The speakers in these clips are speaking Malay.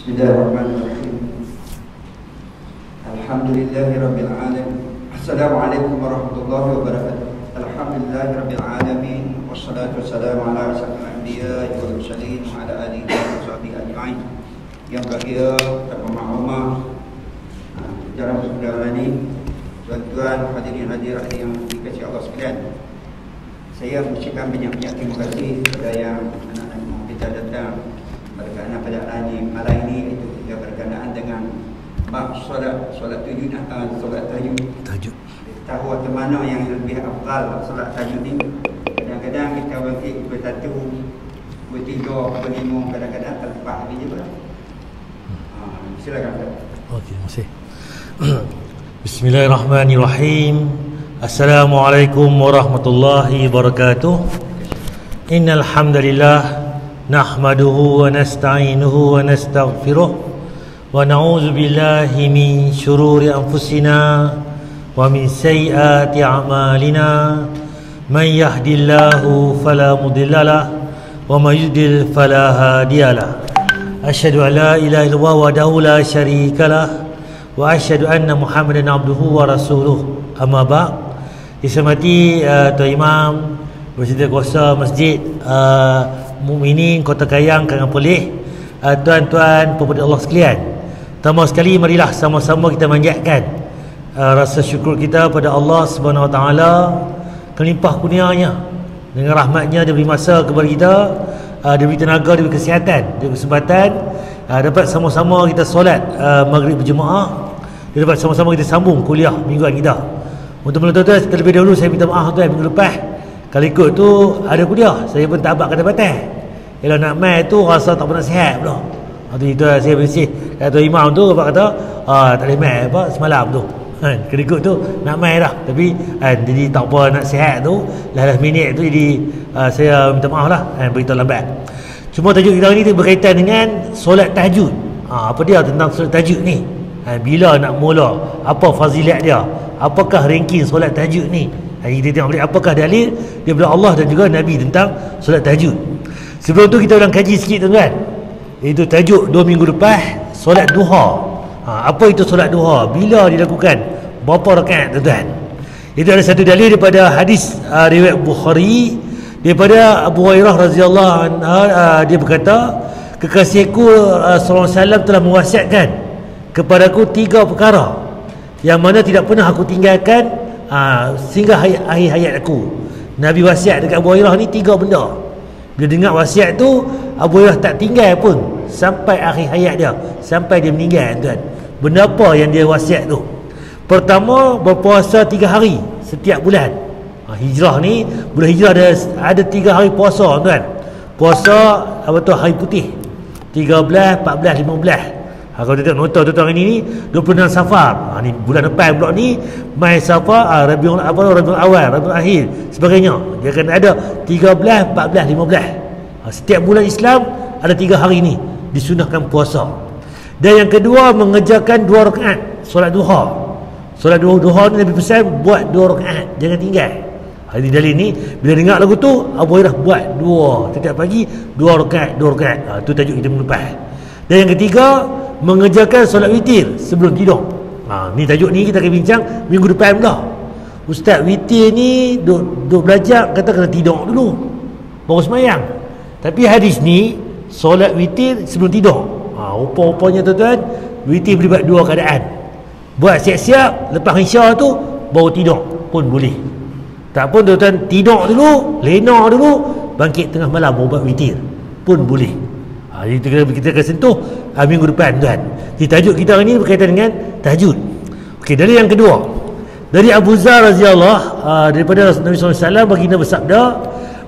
Bismillahirrahmanirrahim. Alhamdulillahirabbil alamin. Assalamualaikum warahmatullahi wabarakatuh. Alhamdulillahirabbil alamin wassalatu wassalamu ala asyrafil anbiya'i wal mursalin wa ala alihi wa sahbihi ajma'in. Yang bahagia dan maklumah dalam kesempatan ini, tuan-tuan hadirin hadirat yang dikasihi Allah sekalian, saya mengucapkan banyak-banyak terima kasih kepada yang anak-anak kita datang berkenaan pada malam ini, itu kita berkenaan dengan solat tahajud. Tahu ke mana yang lebih afdal solat tahajud ni. Kadang-kadang kita bangkit pukul 1, pukul 3, pukul 5, kadang-kadang terlepas lagi juga. Silakan. Okey, terima kasih. Bismillahirrahmanirrahim. Assalamualaikum warahmatullahi wabarakatuh. Innal hamdalillah nahmaduhu wa nasta'inuhu wa nastaghfiruh wa na'udzu billahi min shururi anfusina wa min sayyiati a'malina. Man yahdihillahu fala mudhillalah wa may yudlil fala hadiyalah. Asyhadu an la ilaha illallah wahdahu la syarikalah wa asyhadu anna Muhammadan abduhu wa rasuluh. Amma ba'd. Dishormati Tuan Imam, Bersama Kuasa Masjid Mukminin Kota Kayang, Kangan Poleh, tuan-tuan pemuda Allah sekalian, pertama sekali marilah sama-sama kita manjatkan rasa syukur kita pada Allah Subhanahu Wa Taala, kelimpah kurnianya dengan rahmatnya. Dia beri masa kepada kita, dia beri tenaga, dia beri kesihatan, dia beri kesempatan dapat sama-sama kita solat maghrib berjemaah, dia dapat sama-sama kita sambung kuliah mingguan kita. Untuk tuan-tuan, terlebih dahulu saya minta maaf tuan, minggu lepas kalau ikut tu ada kuliah, saya pun tak abad kata batal. Kalau nak mai tu rasa tak pernah sihat pula. Itu saya bersih kata imam tu apa kata, tak boleh mai apa semalam tu. Kalau ikut tu nak mai dah. Tapi jadi tak apa, nak sihat tu last minit tu, jadi saya minta maaf lah, beritahu lambat. Cuma tajuk kita ni berkaitan dengan solat tahajud. Apa dia tentang solat tahajud ni? Bila nak mula? Apa fazilat dia? Apakah ranking solat tahajud ni? Kita tengok balik apakah dalil daripada Allah dan juga Nabi tentang solat tahajud. Sebelum tu kita ulang kaji sikit tuan-tuan. Itu tajuk 2 minggu lepas, solat duha. Apa itu solat duha? Bila dilakukan? Berapa rakaat tuan-tuan? Itu ada satu dalil daripada hadis riwayat Bukhari daripada Abu Hurairah radhiyallahu anhu. Dia berkata, kekasihku sallallahu alaihi wasallam telah mewasiatkan kepadaku 3 perkara yang mana tidak pernah aku tinggalkan sehingga akhir hayat aku. Nabi wasiat dekat Abu Hurairah ni 3 benda. Bila dengar wasiat tu, Abu Hurairah tak tinggal pun sampai akhir hayat dia, sampai dia meninggal tuan. Benda apa yang dia wasiat tu? Pertama, berpuasa 3 hari setiap bulan. Hijrah ni, bulan hijrah ada 3 hari puasa tuan. Puasa apa tu, hari putih 13, 14, 15. Kalau kita tengok nota tuan ini ni 26 Safar. Ni bulan depan pula ni Mai Safar, Rabiul Awal, Rabiul Akhir sebagainya. Dia akan ada 13, 14, 15. Setiap bulan Islam ada 3 hari ni disunahkan puasa. Dan yang kedua, mengerjakan 2 rakaat solat duha. Solat duha ni Nabi pesan buat 2 rakaat, jangan tinggal. Ini dalil ni, bila dengar lagu tu Abu Hurairah buat 2 setiap pagi, 2 rakaat. Tu tajuk kita minggu lepas. Dan yang ketiga, mengerjakan solat witir sebelum tidur. Ni tajuk ni kita akan bincang minggu depan pula. Ustaz, witir ni duk belajar kata kena tidur dulu baru semayang. Tapi hadis ni solat witir sebelum tidur. Rupa-rupanya tuan-tuan, witir boleh buat 2 keadaan. Buat siap-siap lepas isya tu baru tidur pun boleh. Tak pun tuan-tuan, tidur dulu, lena dulu, bangkit tengah malam baru buat witir pun boleh. Jadi kita akan sentuh minggu depan tuan. Jadi tajuk kita hari ini berkaitan dengan tahajud. Okey, dari yang kedua, dari Abu Zar radhiyallahu daripada Nabi SAW, baginda bersabda,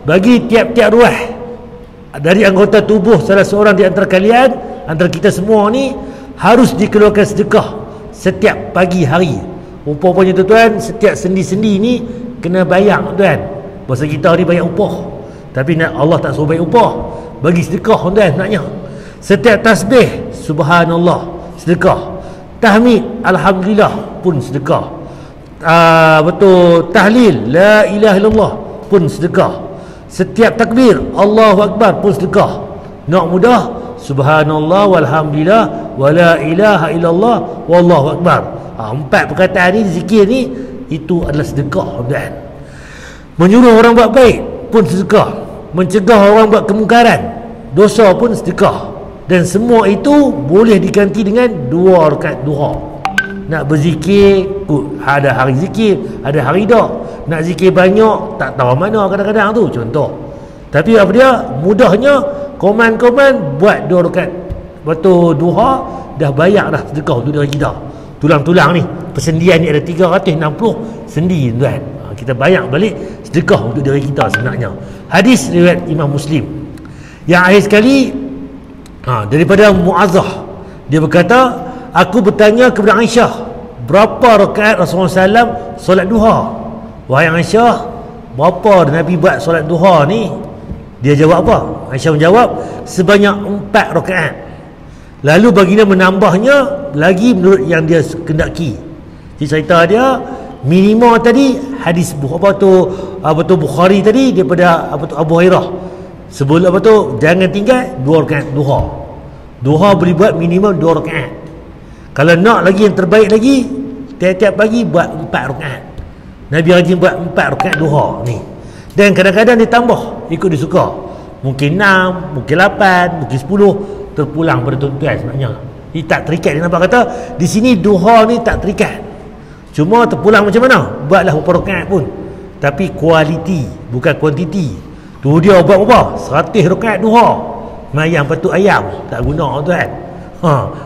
bagi tiap-tiap ruah dari anggota tubuh salah seorang di antara kalian, antara kita semua ni, harus dikeluarkan sedekah setiap pagi hari. Upah-upahnya tuan, setiap sendi-sendi ni kena bayar tuan. Bahasa kita ni bayar upah, tapi Allah tak suruh bayar upah, bagi sedekah tuan naknya. Setiap tasbih subhanallah sedekah, tahmid alhamdulillah pun sedekah, tahlil la ilaha illallah pun sedekah, setiap takbir Allahu akbar pun sedekah. Nak mudah subhanallah walhamdulillah wala ilaha illallah wallahu akbar. 4 perkataan ni, zikir ni, itu adalah sedekah, tuan. Menyuruh orang buat baik pun sedekah, mencegah orang buat kemungkaran, dosa pun sedekah. Dan semua itu boleh diganti dengan 2 rakaat duha. Nak berzikir, ada hari zikir, ada hari tak. Nak zikir banyak, tak tahu mana kadang-kadang tu, contoh. Tapi apa dia, mudahnya koman-koman buat 2 rakaat waktu duha, dah bayar dah sedekah untuk diri kita. Tulang-tulang ni, persendian ni ada 360 sendi, tuan. Kita bayar balik sedekah untuk diri kita sebenarnya. Hadis riwayat Imam Muslim. Yang akhir sekali, daripada Mu'azzah, dia berkata, aku bertanya kepada Aisyah, berapa rakaat Rasulullah SAW solat duha? Wahai Aisyah, berapa Nabi buat solat duha ni? Dia jawab apa? Aisyah menjawab, sebanyak 4 rakaat. Lalu baginda menambahnya lagi menurut yang dia kendaki. Jadi cerita dia, minima tadi hadis Bukhari tadi daripada Abu Hurairah. Sebelum jangan tinggal 2 rakaat duha. Duha boleh buat minimum 2 rakaat. Kalau nak lagi yang terbaik lagi, tiap-tiap pagi buat 4 rakaat. Nabi rajin buat 4 rakaat duha ni. Dan kadang-kadang dia tambah ikut dia suka. Mungkin 6, mungkin 8, mungkin 10, terpulang pada tuan-tuan sebenarnya. Dia tak terikat. Dia nampak kata di sini duha ni tak terikat. Cuma terpulang macam mana? Buatlah berapa rakaat pun. Tapi kualiti, bukan kuantiti. Tu dia buat berapa? 100 rakaat duha. Mayang patut ayam, tak guna tuan.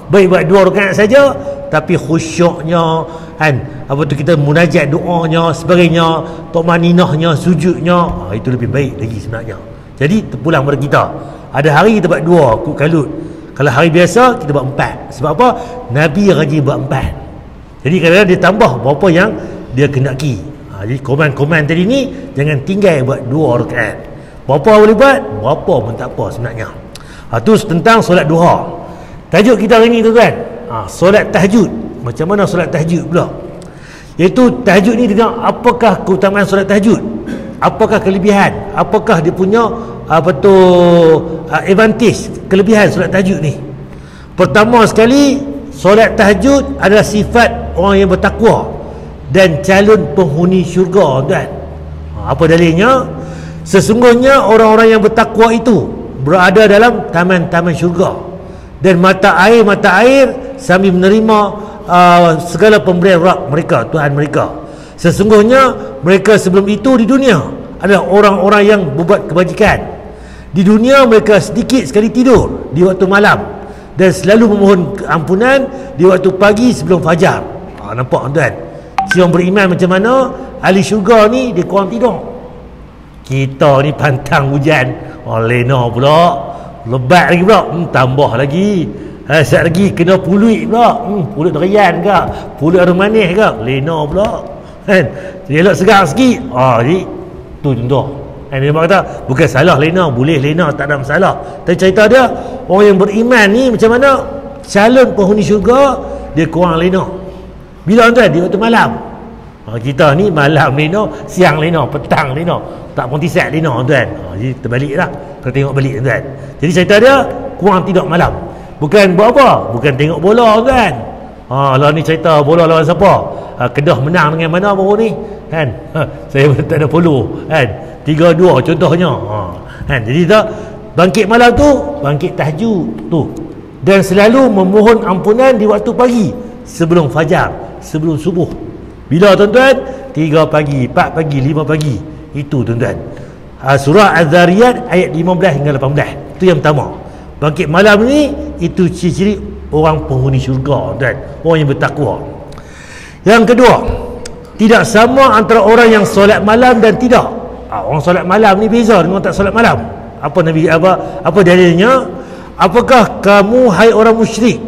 Baik buat 2 rakaat saja, tapi khusyuknya kan, kita munajat doanya, sebagainya, tumaninahnya, sujudnya, itu lebih baik lagi sebenarnya. Jadi terpulang pada kita. Ada hari kita buat 2 kut kalut. Kalau hari biasa kita buat 4. Sebab apa? Nabi rajin buat 4. Jadi kadang-kadang dia tambah berapa yang dia kendaki. Jadi komen-komen tadi ni jangan tinggal buat 2 rakaat. Berapa boleh buat, berapa pun tak apa sebenarnya. Itu tentang solat duha. Tajuk kita hari ni tuan-tuan, solat tahajud. Macam mana solat tahajud pula? Iaitu tahajud ni tentang apakah keutamaan solat tahajud, apakah kelebihan, apakah dia punya advantage, kelebihan solat tahajud ni. Pertama sekali, solat tahajud adalah sifat orang yang bertakwa dan calon penghuni syurga, tuan. Apa dalilnya? Sesungguhnya orang-orang yang bertakwa itu berada dalam taman-taman syurga, dan mata air sambil menerima segala pemberian Rabb mereka, Tuhan mereka. Sesungguhnya mereka sebelum itu di dunia adalah orang-orang yang berbuat kebajikan. Di dunia mereka sedikit sekali tidur di waktu malam dan selalu memohon ampunan di waktu pagi sebelum fajar. Nampak tuan? Siapa beriman macam mana? Ahli syurga ni dia kurang tidur. Kita ni pantang hujan, lena pula, lebat lagi pula, tambah lagi. Sat lagi kena puluit pula, pulut durian ke, pulut air manis ke, lena pula kan. Jadi elok segar sikit. Jadi tu contoh. Dia kata bukan salah lena, boleh lena, tak ada masalah. Tapi cerita dia, orang yang beriman ni macam mana? Calon penghuni syurga dia kurang lena. Bila tuan? Di waktu malam. Kita ni malam lena, siang lena, petang lena, tak pontisak lena tuan. Jadi terbalik lah. Kita tengok balik tuan. Jadi cerita dia kurang tidur malam. Bukan buat apa? Bukan tengok bola tuan. Lah ni cerita bola lawan siapa? Kedah menang dengan mana baru ni kan? Saya tak ada follow kan. 3-2 contohnya. Kan? Jadi tak bangkit malam tu, bangkit tahajud tu. Dan selalu memohon ampunan di waktu pagi sebelum fajar, sebelum subuh. Bila tuan-tuan? 3 pagi, 4 pagi, 5 pagi. Itu tuan-tuan. Surah Az-Zariyat ayat 15 hingga 18. Itu yang pertama. Bangkit malam ni itu ciri-ciri orang penghuni syurga dan orang yang bertakwa. Yang kedua, tidak sama antara orang yang solat malam dan tidak. Orang solat malam ni beza dengan orang tak solat malam. Apa dalilnya? Apakah kamu hai orang musyrik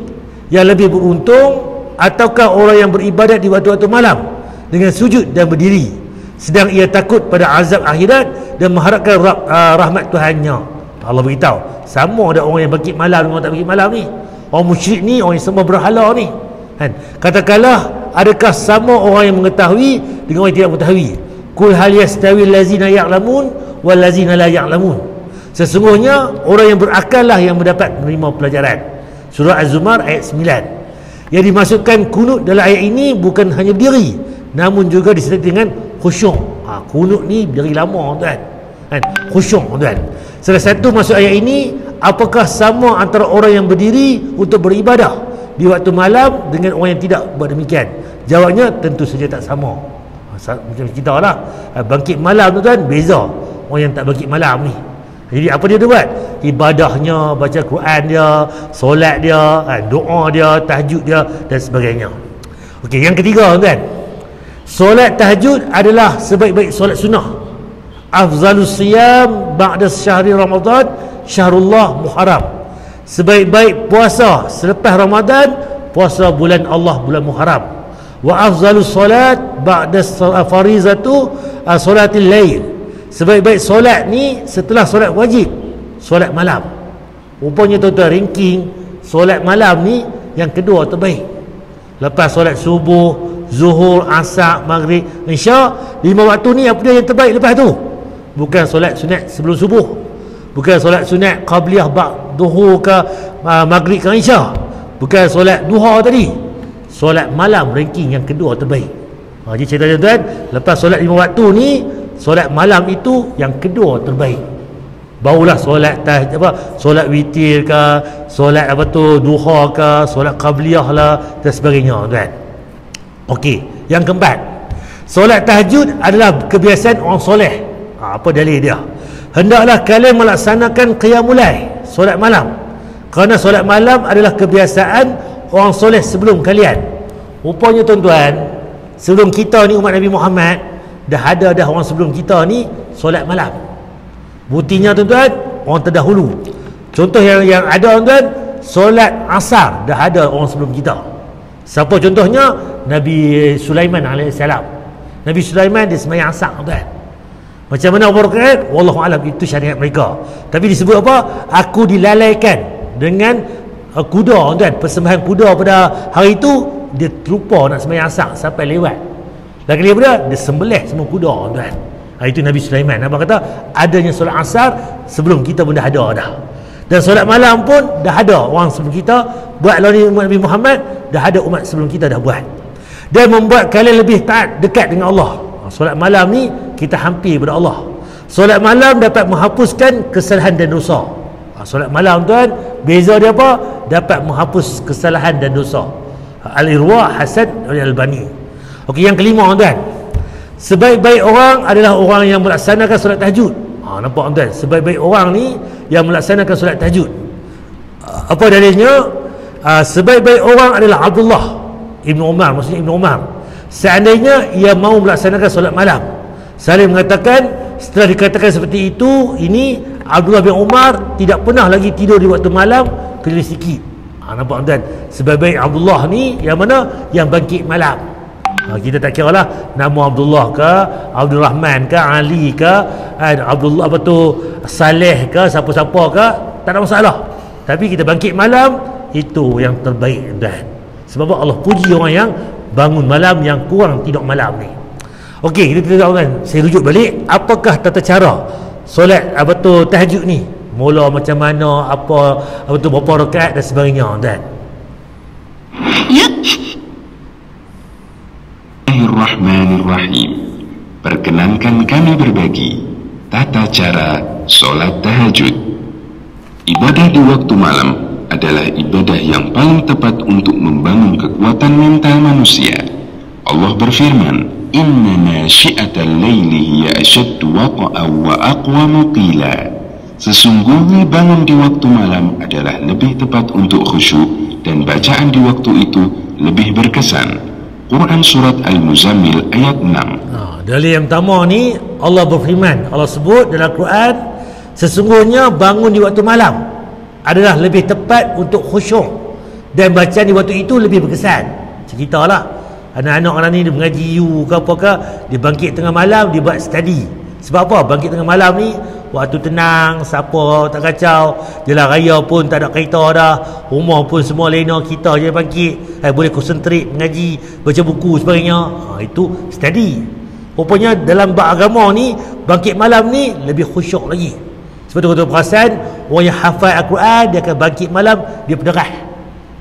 yang lebih beruntung ataukah orang yang beribadat di waktu-waktu malam dengan sujud dan berdiri sedang ia takut pada azab akhirat dan mengharapkan rahmat Tuhannya? Allah beritahu sama ada orang yang bangkit malam dengan orang tak bangkit malam ni. Orang musyrik ni, orang yang sembah berhala ni kan? Katakanlah, adakah sama orang yang mengetahui dengan orang yang tidak mengetahui? Kul hal yastawi allazina ya'lamun wal lazina la ya'lamun. Sesungguhnya orang yang berakal lah yang mendapat menerima pelajaran. Surah Az-Zumar ayat 9. Yang dimaksudkan kunut dalam ayat ini bukan hanya berdiri, namun juga disertai dengan khusyuk. Kunut ni berdiri lama tuan kan, khusyuk tuan. Salah satu maksud ayat ini, apakah sama antara orang yang berdiri untuk beribadah di waktu malam dengan orang yang tidak buat demikian? Jawabnya tentu saja tak sama. Macam kita lah, bangkit malam tu tuan beza orang yang tak bangkit malam ni. Jadi apa dia buat? Ibadahnya, baca Quran dia, solat dia, doa dia, tahajud dia dan sebagainya. Okey, yang ketiga tuan, solat tahajud adalah sebaik-baik solat sunnah. Afzalus siyam ba'da syahri Ramadan syahrullah Muharram. Sebaik-baik puasa selepas Ramadan, puasa bulan Allah, bulan Muharram. Wa afzalus solat ba'da farizatu solatil lail. Sebaik-baik solat ni setelah solat wajib, solat malam. Rupanya tuan-tuan, ranking solat malam ni yang kedua terbaik. Lepas solat subuh, zuhur, asar, maghrib, isya, 5 waktu ni apa dia yang terbaik lepas tu? Bukan solat sunat sebelum subuh, bukan solat sunat qabliyah ba'd zuhur ke maghrib ke isya, bukan solat duha tadi. Solat malam ranking yang kedua terbaik. Jadi cerita tuan-tuan, lepas solat 5 waktu ni, solat malam itu yang kedua terbaik. Barulah solat solat witir ke, solat duha ke, solat qabliyah lah dan sebagainya tuan. Okey, yang keempat, solat tahajud adalah kebiasaan orang soleh. Apa dalil dia? Hendaklah kalian melaksanakan qiyamul lail, solat malam, kerana solat malam adalah kebiasaan orang soleh sebelum kalian. Rupanya tuan-tuan, sebelum kita ni umat Nabi Muhammad, dah ada orang sebelum kita ni solat malam. Buktinya tuan-tuan, orang terdahulu. Contoh yang ada tuan-tuan, solat asar dah ada orang sebelum kita. Siapa contohnya? Nabi Sulaiman AS. Nabi Sulaiman dia sembahyang asar tuan. Macam mana berkait? Wallahu alam, itu syariat mereka. Tapi disebut apa? Aku dilalaikan dengan kuda tuan. Persembahan kuda pada hari itu, dia terlupa nak sembahyang asar sampai lewat. Lagi daripada dia sembelih semua kuda tuan. Itu Nabi Sulaiman. Abang kata adanya solat asar sebelum kita pun dah ada dah. Dan solat malam pun dah ada orang sebelum kita buat. Lawan umat Nabi Muhammad dah ada umat sebelum kita dah buat. Dan membuat kalian lebih taat, dekat dengan Allah. Solat malam ni kita hampir kepada Allah. Solat malam dapat menghapuskan kesalahan dan dosa. Solat malam tuan, beza dia apa? Dapat menghapus kesalahan dan dosa. Al-Irwa Hasan Al-Albani. Okey, yang kelima tuan, sebaik-baik orang adalah orang yang melaksanakan solat tahajud. Nampak tuan, sebaik-baik orang ni yang melaksanakan solat tahajud. Apa dalilnya? Sebaik-baik orang adalah Abdullah Ibn Umar, maksudnya Ibn Umar. Seandainya ia mau melaksanakan solat malam, saya mengatakan setelah dikatakan seperti itu, ini Abdullah bin Umar tidak pernah lagi tidur di waktu malam kecuali sikit. Nampak tuan, sebaik-baik Abdullah ni yang mana? Yang bangkit malam. Kita tak kira lah nama Abdullah ke, Abdul Rahman ke, Ali ke, Abdullah Saleh ke, siapa-siapa ke, tak ada masalah. Tapi kita bangkit malam, itu yang terbaik tuan. Sebab Allah puji orang yang bangun malam, yang kurang tidur malam ni. Okey, kita tahu kan, saya rujuk balik, apakah tata cara solat tahajud ni? Mula macam mana, berapa rakaat dan sebagainya tuan. Ya. Bismillahirrahmanirrahim. Perkenankan kami berbagi tata cara solat tahajud. Ibadah di waktu malam adalah ibadah yang paling tepat untuk membangun kekuatan mental manusia. Allah berfirman, "Inna nasyi'atal laili hiya ashaddu wata'an wa aqwamu qila." Sesungguhnya bangun di waktu malam adalah lebih tepat untuk khusyuk dan bacaan di waktu itu lebih berkesan. Quran Surat Al-Muzammil ayat 6. Dalil yang pertama ni, Allah berfirman, Allah sebut dalam Quran, sesungguhnya bangun di waktu malam adalah lebih tepat untuk khusyuk dan bacaan di waktu itu lebih berkesan. Ceritalah anak-anak orang ni dia mengaji ke apakah, dia bangkit tengah malam, dia buat study. Sebab apa? Bangkit tengah malam ni waktu tenang, siapa tak kacau, jalan raya pun tak ada kereta dah, rumah pun semua lena, kita je bangkit, boleh konsentrate mengaji, baca buku sebagainya. Itu study. Rupanya dalam bab agama ni, bangkit malam ni lebih khusyuk lagi. Sebab tu kalau perasan, orang yang hafal Al-Quran, dia akan bangkit malam, dia berderah.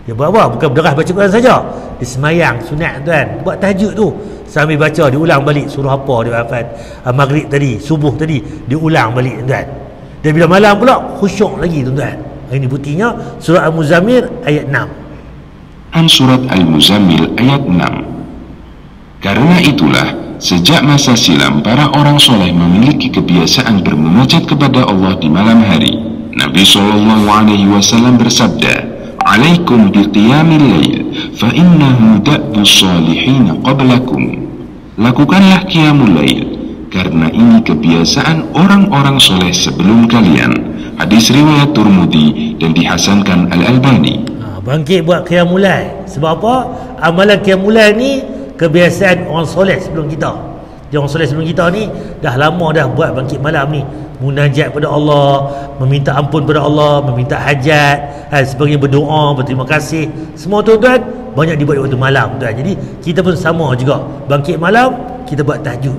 Dia buat apa? Bukan berderah baca Quran saja, dia semayang sunat tuan, buat tahajud tu sambil baca, diulang balik surah apa dia hafal, maghrib tadi, subuh tadi, diulang balik tuan. Dan bila malam pula khusyuk lagi tuan. Ini buktinya surah Al-Muzammil ayat 6. An surat Al-Muzammil ayat 6. Karena itulah sejak masa silam para orang soleh memiliki kebiasaan bermunajat kepada Allah di malam hari. Nabi SAW bersabda, "Alaikum biqiyamil lail, fa innahu da'bu salihin qablakum." Lakukanlah qiyamul lail, karena ini kebiasaan orang-orang soleh sebelum kalian. Hadis riwayat Tirmidzi dan dihasankan Al-Albani. Bangkit buat qiyamul lail. Sebab apa? Amalan qiyamul lail ni kebiasaan orang soleh sebelum kita. Dia orang soleh sebelum kita ni dah lama dah buat bangkit malam ni, munajat pada Allah, meminta ampun pada Allah, meminta hajat, sebagai berdoa, berterima kasih. Semua tuan-tuan banyak dibuat di waktu malam tuan. Jadi kita pun sama juga, bangkit malam kita buat tahajud.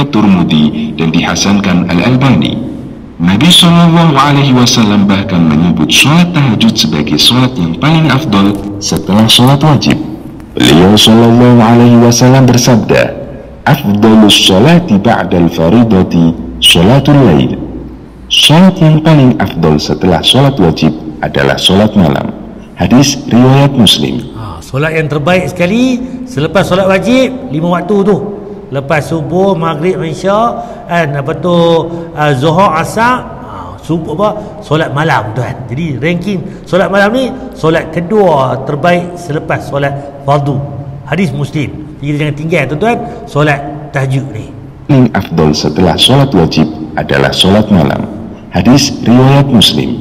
Tirmidzi dan dihasankan Al-Albani. Nabi SAW bahkan menyebut sholat tahajud sebagai sholat yang paling afdal setelah sholat wajib. Beliau SAW bersabda, "Afdalus sholati ba'dal faridati sholatul lail." Sholat yang paling afdal setelah sholat wajib adalah sholat malam. Hadis riwayat Muslim. Solat yang terbaik sekali selepas solat wajib 5 waktu tu. Lepas subuh, maghrib, isya, zuhur, asar, subuh solat malam tuan. Jadi ranking solat malam ni solat kedua terbaik selepas solat fardu. Hadis Muslim. Jadi jangan tinggal tuan-tuan solat tahajud ni. Yang afdal setelah solat wajib adalah solat malam. Hadis riwayat Muslim.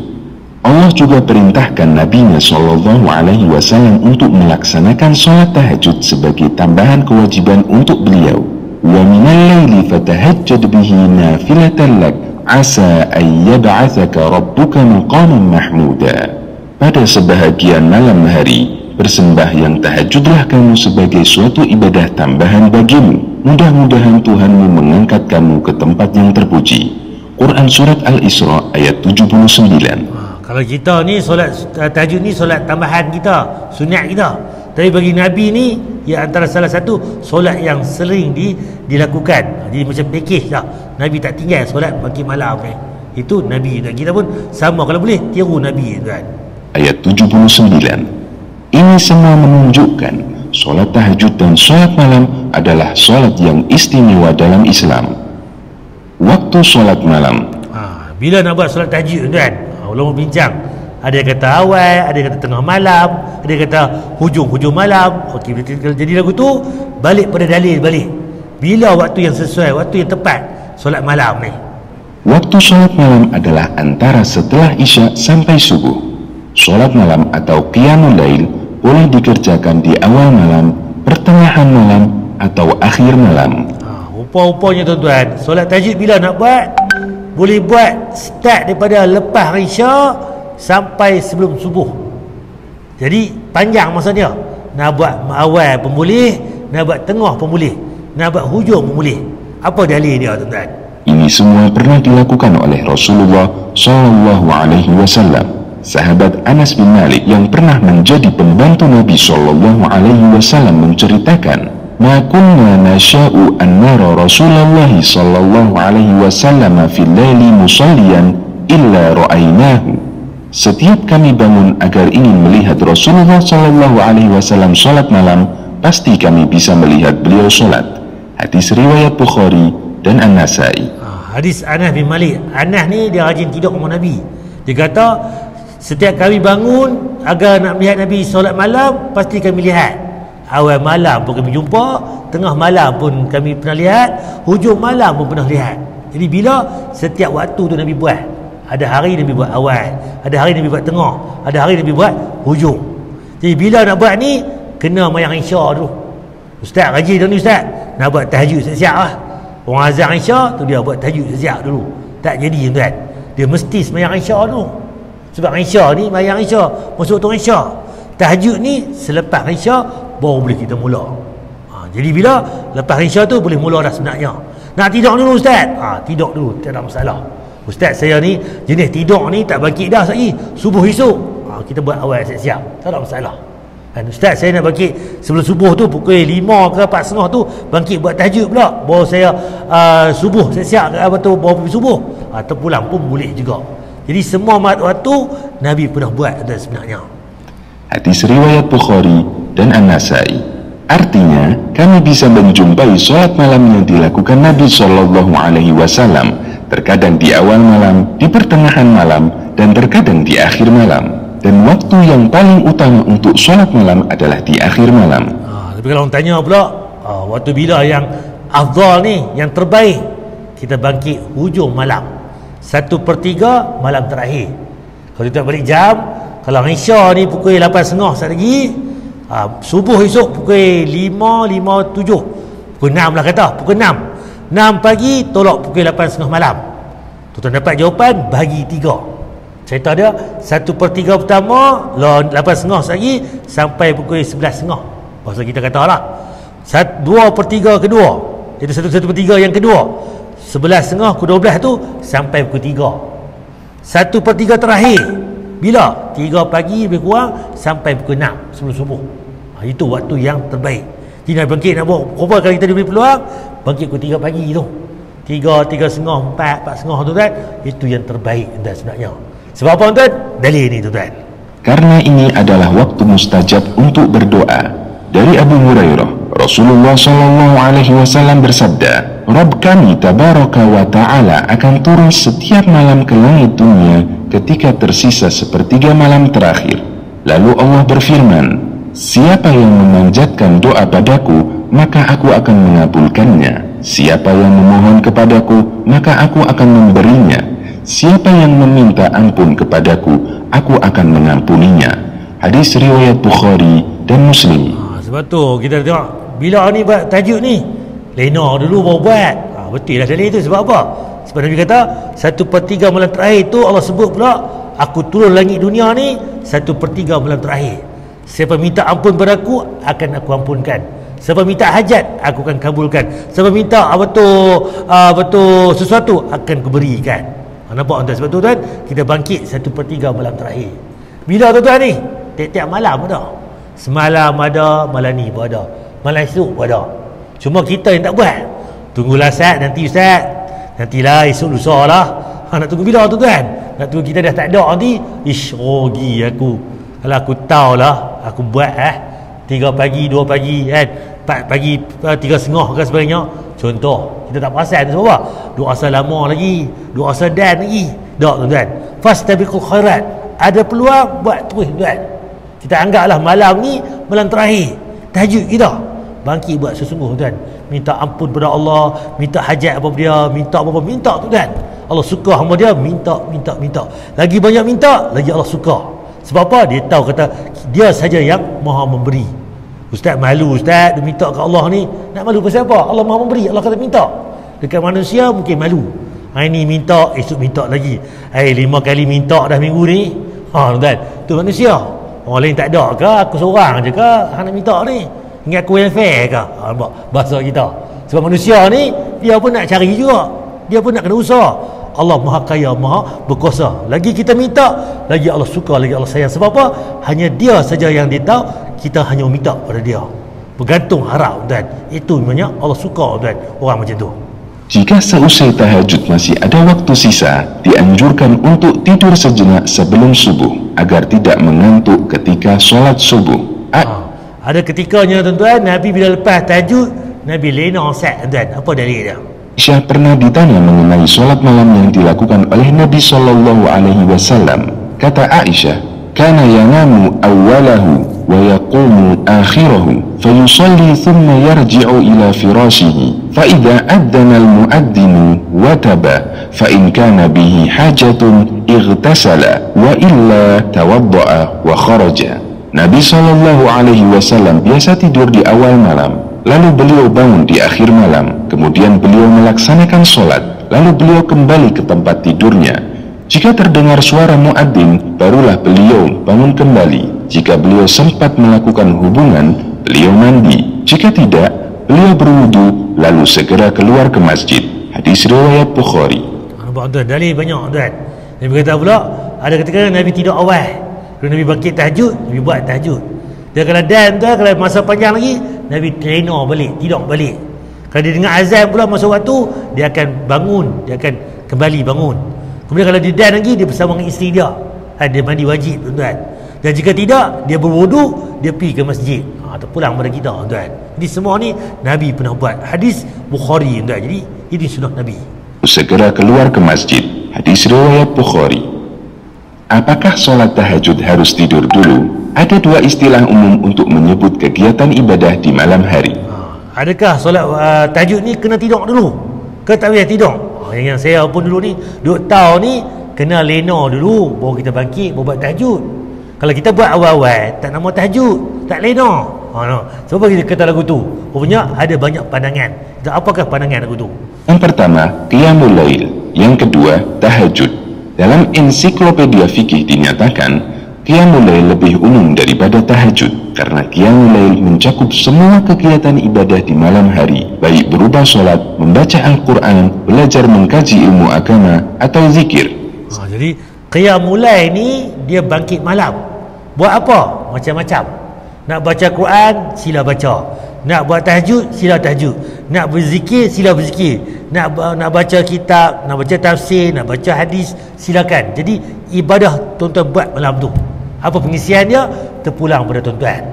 Allah juga perintahkan Nabi-Nya SAW untuk melaksanakan sholat tahajud sebagai tambahan kewajiban untuk beliau. Wa minal laili fatahajjad bihi nafilatan lak asa an yab'atsaka rabbuka maqaman mahmuda. Pada sebahagian malam hari, bersembahyang tahajudlah kamu sebagai suatu ibadah tambahan bagimu. Mudah-mudahan Tuhanmu mengangkat kamu ke tempat yang terpuji. Quran Surat Al-Isra ayat 79. Kalau kita ni solat tahajud ni solat tambahan kita, sunat kita. Tapi bagi Nabi ni ia antara salah satu solat yang sering dilakukan. Jadi macam package dah. Nabi tak tinggal solat pagi malam ni. Itu Nabi. Dan kita pun sama kalau boleh tiru Nabi tuan. Ayat 79. Ini semua menunjukkan solat tahajud dan solat malam adalah solat yang istimewa dalam Islam. Waktu solat malam. Bila nak buat solat tahajud tuan? Ulama bincang, ada yang kata awal, ada yang kata tengah malam, ada yang kata hujung malam. Okey, jadi lagu tu balik pada dalil balik. Bila waktu yang sesuai, waktu yang tepat solat malam ni? Waktu solat malam adalah antara setelah isya sampai subuh. Solat malam atau qiyamul lail boleh dikerjakan di awal malam, pertengahan malam, atau akhir malam. Rupa-rupanya tuan-tuan, solat tahajud bila nak buat, boleh buat start daripada lepas isya sampai sebelum subuh. Jadi panjang masa dia. Nak buat awal pun boleh, nak buat tengah pun boleh, nak buat hujung pun boleh. Apa dalil dia tuan-tuan? Ini semua pernah dilakukan oleh Rasulullah SAW. Sahabat Anas bin Malik yang pernah menjadi pembantu Nabi SAW menceritakan, "Ma kunna nasha'u an nara Rasulullah sallallahu alaihi wasallam fil laili musalliyan illa ra'aynahu." Setiap kami bangun agar ingin melihat Rasulullah sallallahu alaihi wasallam salat malam, pasti kami bisa melihat beliau salat. Hadis riwayat Bukhari dan An-Nasai. Hadis Anas bin Malik. Anas ni dia rajin tidur sama Nabi. Dia kata setiap kami bangun agar nak melihat Nabi salat malam, pasti kami lihat. Awal malam pun kami jumpa, tengah malam pun kami pernah lihat, hujung malam pun pernah lihat. Jadi bila setiap waktu tu Nabi buat, ada hari Nabi buat awal, ada hari Nabi buat tengah, ada hari Nabi buat hujung. Jadi bila nak buat ni, kena mayang isya dulu. Ustaz rajin dah ni ustaz, nak buat tahajud siap-siap lah. Orang azan isya tu dia buat tahajud siap dulu. Tak jadi tuan. Dia mesti semayang isya dulu. Sebab isya ni mayang isya, masuk waktu isya. Tahajud ni selepas isya baru boleh kita mula. Jadi bila lepas isya tu boleh mula dah sebenarnya. Nak tidur dulu ustaz? Tidur dulu, tak ada masalah. Ustaz saya ni jenis tidur ni tak bangkit dah lagi, subuh esok. Kita buat awal siap-siap, tak ada masalah. Dan Ustaz saya nak bangkit sebelum subuh tu pukul 5 ke 4.30 tu bangkit buat tahajud pula, baru saya subuh siap-siap apa tu baru pergi subuh, terpulang pun boleh juga. Jadi semua waktu Nabi pernah buat dan sebenarnya. Hadis riwayat Bukhari dan An-Nasai. Artinya, kami bisa menjumpai sholat malam yang dilakukan Nabi Shallallahu Alaihi Wasallam, terkadang di awal malam, di pertengahan malam, dan terkadang di akhir malam. Dan waktu yang paling utama untuk sholat malam adalah di akhir malam. Tapi kalau orang tanya pula, waktu bila yang afdal ni, yang terbaik, kita bangkit hujung malam, 1/3 malam terakhir. Kalau kita balik jam, kalau Isya ni pukul 8.30 saat lagi, subuh esok pukul 5.57, pukul 6 lah kata, pukul 6 pagi tolak pukul 8.30 malam. Tuan dapat jawapan, bagi 3. Cerita dia 1/3 pertama 8.30 lagi sampai pukul 11.30. Pasal kita kata lah 2/3 kedua, itu 1/3 yang kedua 11.30 ke 12 tu sampai pukul 3. 1/3 terakhir bila 3 pagi lebih kurang sampai pukul 6 sebelum subuh. Itu waktu yang terbaik. Jadi nak bangkit nak buat apa kalau kita diberi peluang, bangkit pukul 3 pagi tu, 3.30, 4, 4.30 tu kan, itu yang terbaik dan sebenarnya. Sebab apa tuan? Dalil ni tuan. Karena ini adalah waktu mustajab untuk berdoa. Dari Abu Hurairah, Rasulullah Shallallahu Alaihi Wasallam bersabda, Rabb kami Tabaraka wa Ta'ala akan turun setiap malam ke langit dunia ketika tersisa 1/3 malam terakhir. Lalu Allah berfirman, siapa yang memanjatkan doa padaku, maka aku akan mengabulkannya. Siapa yang memohon kepadaku, maka aku akan memberinya. Siapa yang meminta ampun kepadaku, aku akan mengampuninya. Hadis riwayat Bukhari dan Muslim. Sebab tu kita tengok bila ni buat tajuk ni, lena dulu baru buat. Betul lah dalil tu. Sebab apa? Sebab Nabi kata 1/3 malam terakhir tu Allah sebut pula, aku turun langit dunia ni 1/3 malam terakhir. Siapa minta ampun padaku, akan aku ampunkan. Siapa minta hajat, aku akan kabulkan. Siapa minta betul sesuatu, akan kuberikan. Nampak tuan? Sebab tu tuan, kita bangkit 1/3 malam terakhir. Bila tuan ni? Tiap-tiap malam ada. Semalam ada, malam ni pun ada, malam esok pun ada. Cuma kita yang tak buat. Tunggulah Ustaz, nanti Ustaz, nantilah esok lusa lah. Nak tunggu bila tu tuan? Nak tunggu kita dah tak ada nanti, rugi aku. Kalau aku tahu lah, aku buat 3 pagi, 2 pagi kan, 4 pagi, 3.30 ke sebagainya. Contoh, kita tak perasan sebab apa? Dua asal lama lagi, dua asal dan lagi. Tak tuan-tuan. Fastabiqul khairat. Ada peluang, buat terus tuan. Kita anggaplah malam ni malam terakhir tahajud kita. Bangkit buat sesungguh tuan. Minta ampun pada Allah, minta hajat apa dia, minta apa-apa, minta tuan. Allah suka hamba dia, minta. Lagi banyak minta, lagi Allah suka. Sebab apa? Dia tahu kata dia saja yang Maha memberi. Ustaz malu Ustaz dia minta ke Allah ni. Nak malu pasal apa? Allah Maha memberi. Allah kata minta. Dekat manusia mungkin malu. Hari ni minta, esok minta lagi. 5 kali minta dah minggu ni. Tuan, tu manusia. Orang lain tak ada ke? Aku seorang je ke hang nak minta ni? Ingat aku yang fair ke? Nampak bahasa kita. Sebab manusia ni dia pun nak cari juga. Dia pun nak kena usaha. Allah Maha Kaya, Maha Berkuasa. Lagi kita minta, lagi Allah suka, lagi Allah sayang. Sebab apa? Hanya dia saja yang dia tahu. Kita hanya minta pada dia. Bergantung harap tuan. Itu namanya Allah suka tuan. Orang macam tu. Jika seusai tahajud masih ada waktu sisa, dianjurkan untuk tidur sejenak sebelum subuh agar tidak mengantuk ketika sholat subuh. Ada ketikanya tuan-tuan, Nabi bila lepas tahajud, Nabi lena sat tuan. Apa dalil dia? Aisyah pernah ditanya mengenai sholat malam yang dilakukan oleh Nabi Shallallahu Alaihi Wasallam. Kata Aisyah, kana yanamu awwalahu wa yaqumu akhirahu fayusalli thumma yarji'u ila firashihi fa idza adzana al-mu'adzinu wataba fa in kana bihi hajatun ightasala wa illa tawadda'a wa kharaja. Nabi Shallallahu Alaihi Wasallam biasa tidur di awal malam, lalu beliau bangun di akhir malam, kemudian beliau melaksanakan sholat, lalu beliau kembali ke tempat tidurnya. Jika terdengar suara muadzin, barulah beliau bangun kembali. Jika beliau sempat melakukan hubungan, beliau mandi. Jika tidak, beliau berwudu lalu segera keluar ke masjid. Hadis riwayat Bukhari. Nampak tuan, dalil banyak tuan. Nabi kata pula, ada ketika Nabi tidur awal, kalau Nabi bangkit tahajud, Nabi buat tahajud. Dia kalau dan tuan, kalau masa panjang lagi, Nabi terlena balik, tidur balik. Kalau dia dengar azan pula masa waktu, dia akan bangun, dia akan kembali bangun. Kemudian kalau dia dan lagi, dia bersama dengan isteri dia. Dia mandi wajib tuan. Dan jika tidak, dia berwuduk, dia pergi ke masjid. Terpulang pada kita tuan. Jadi semua ni Nabi pernah buat. Hadis Bukhari tuan. Jadi ini sunnah Nabi. Segera keluar ke masjid. Hadis riwayat Bukhari. Apakah solat tahajud harus tidur dulu? Ada dua istilah umum untuk menyebut kegiatan ibadah di malam hari. Adakah solat tahajud ni kena tidur dulu? Ke tak payah tidur? Yang saya pun dulu ni, duk tahu ni, kena lena dulu, baru kita bangkit, baru buat tahajud. Kalau kita buat awal-awal, tak nama tahajud, tak lena. Sebab kita kata lagu tu, rupanya ada banyak pandangan. Apakah pandangan lagu tu? Yang pertama, qiyamul lail. Yang kedua, tahajud. Dalam ensiklopedia fikih dinyatakan, qiyamul lail lebih umum daripada tahajud karena qiyamul lail mencakup semua kegiatan ibadah di malam hari, baik berupa solat, membaca Al-Quran, belajar mengkaji ilmu agama, atau zikir. Jadi qiyamul lail ni dia bangkit malam. Buat apa? Macam-macam. Nak baca Quran, sila baca. Nak buat tahajud, sila tahajud. Nak berzikir, sila berzikir. Nak baca kitab, nak baca tafsir, nak baca hadis, silakan. Jadi ibadah tuan-tuan buat malam tu. Apa pengisian dia? Terpulang pada tuan-tuan.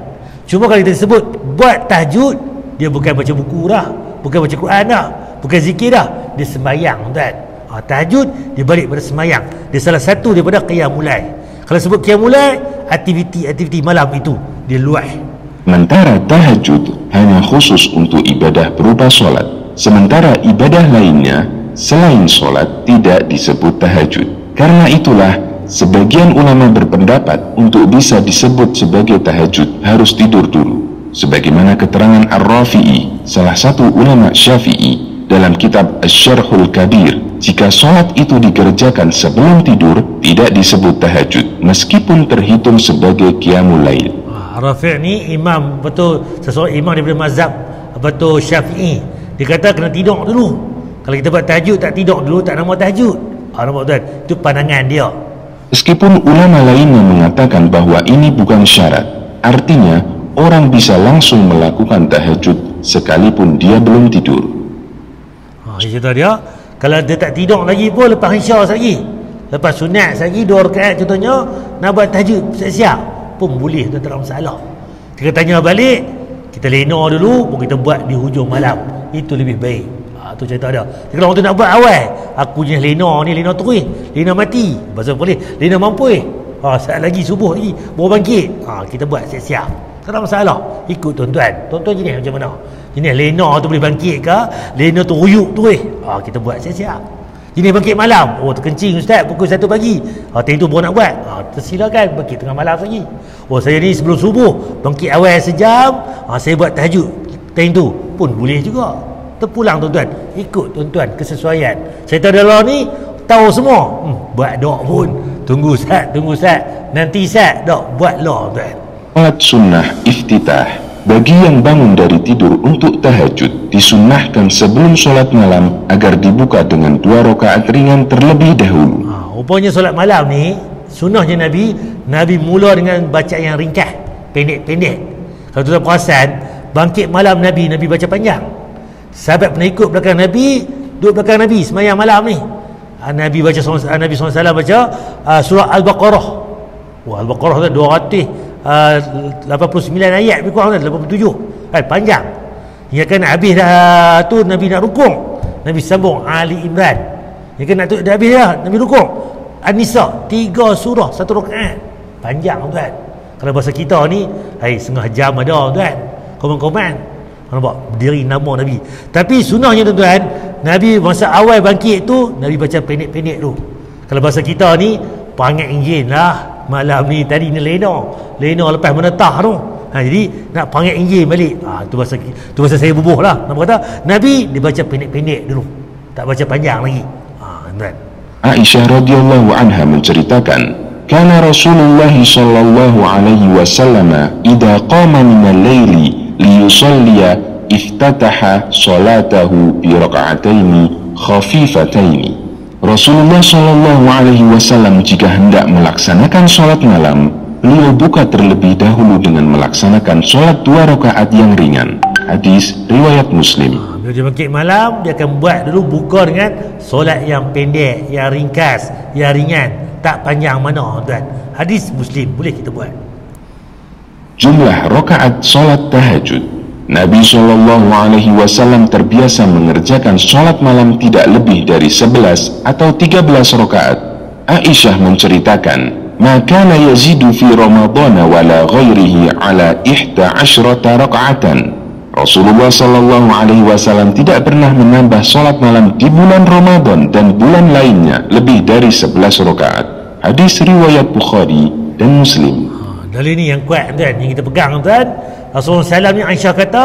Cuma kalau kita sebut buat tahajud, dia bukan baca buku dah, bukan baca Quran dah, bukan zikir dah, dia sembahyang tuan. Tahajud dia balik pada sembahyang. Dia salah satu daripada qiyamul lail. Kalau sebut qiyamul lail, aktiviti malam itu dia luas. Sementara tahajud hanya khusus untuk ibadah berupa solat. Sementara ibadah lainnya selain solat tidak disebut tahajud. Karena itulah sebagian ulama berpendapat untuk bisa disebut sebagai tahajud harus tidur dulu. Sebagaimana keterangan Ar-Rafi'i, salah satu ulama Syafi'i, dalam kitab Asy-Syarhul Kabir, jika solat itu dikerjakan sebelum tidur tidak disebut tahajud meskipun terhitung sebagai qiyamul lail. Rafi' ni imam, betul, seseorang imam daripada mazhab betul Syafi'i. Dia kata kena tidur dulu. Kalau kita buat tahajud tak tidur dulu, tak nama tahajud. Nampak tuan? Itu pandangan dia. Meskipun ulama lainnya mengatakan bahwa ini bukan syarat, artinya orang bisa langsung melakukan tahajud sekalipun dia belum tidur. Dia kata dia, kalau dia tak tidur lagi pun lepas isya lagi, lepas sunat lagi 2 rakaat contohnya, nak buat tahajud siap-siap pun boleh, tu tak ada masalah. Kita tanya balik, kita lena dulu pun kita buat di hujung malam, itu lebih baik. Tu cerita dia. Kalau orang tu nak buat awal, aku jenis lena ni, lena terus, lena mati, bahasa boleh, lena mampu saat lagi subuh lagi baru bangkit, kita buat siap-siap, tak ada masalah. Ikut tuan-tuan jenis macam mana, jenis lena tu boleh bangkit ke, lena tu ruyuk terus, kita buat siap-siap. Jenis bangkit malam, terkencing ustaz pukul 1 pagi, time tu baru nak buat, tersilakan bangkit tengah malam lagi. Saya ni sebelum subuh bangkit awal sejam, saya buat tahajud time tu pun boleh juga. Terpulang tuan-tuan, ikut tuan-tuan kesesuaian. Saya tahu dalam ni tahu semua, buat dok pun tunggu sat, nanti sat dok buat lah tuan. Salat sunnah iftitah bagi yang bangun dari tidur untuk tahajud disunnahkan sebelum solat malam agar dibuka dengan 2 rakaat ringan terlebih dahulu. Rupanya solat malam ni sunnahnya Nabi mula dengan bacaan yang ringkas, pendek-pendek. Kalau tuan perasan, bangkit malam Nabi baca panjang. Sahabat pernah ikut belakang Nabi, duduk belakang Nabi sembahyang malam ni. Nabi SAW baca surah Al-Baqarah. Al-Baqarah tu 289 ayat lebih kurang, 87. Panjang. Hingga kan habis dah tu Nabi nak rukuk, Nabi sambung Ali Imran. Hingga nak dah habis dah Nabi rukuk. An-Nisa 3 surah 1 rakaat. Panjang tuan. Kalau bahasa kita ni, setengah jam ada tuan. Komen-komen. Nampak berdiri nama Nabi. Tapi sunnahnya tuan-tuan, Nabi masa awal bangkit tu Nabi baca pendek-pendek tu. Kalau bahasa kita ni pangat enjin lah malam ni, tadi ni lena lepas menetah tu. Jadi nak pangat enjin balik. Tu bahasa saya bubuh lah. Nama kata Nabi dia baca pendek-pendek dulu, tak baca panjang lagi. Tuan. Aisyah radhiyallahu anha menceritakan, kana Rasulullah sallallahu alaihi wasallam idza qama min al-laili liyusalliya iftataha salatahu bi raka'ataini khafifataini. Rasulullah Shallallahu Alaihi Wasallam jika hendak melaksanakan sholat malam, beliau buka terlebih dahulu dengan melaksanakan sholat 2 rakaat yang ringan. Hadis riwayat Muslim. Bila dia bangkit malam, dia akan buat dulu buka dengan solat yang pendek, yang ringkas, yang ringan, tak panjang mana, tuan. Hadis Muslim, boleh kita buat. Jumlah rakaat sholat tahajud. Nabi Shallallahu Alaihi Wasallam terbiasa mengerjakan sholat malam tidak lebih dari 11 atau 13 rakaat. Aisyah menceritakan, "Maka la yazidu fi Ramadhan wala ghairihi ala 11 raka'atan." Rasulullah Shallallahu Alaihi Wasallam tidak pernah menambah sholat malam di bulan Ramadan dan bulan lainnya lebih dari 11 rakaat. Hadis riwayat Bukhari dan Muslim. Dalil ni yang kuat, tuan, yang kita pegang, tuan. Rasulullah SAW ni, Aisyah kata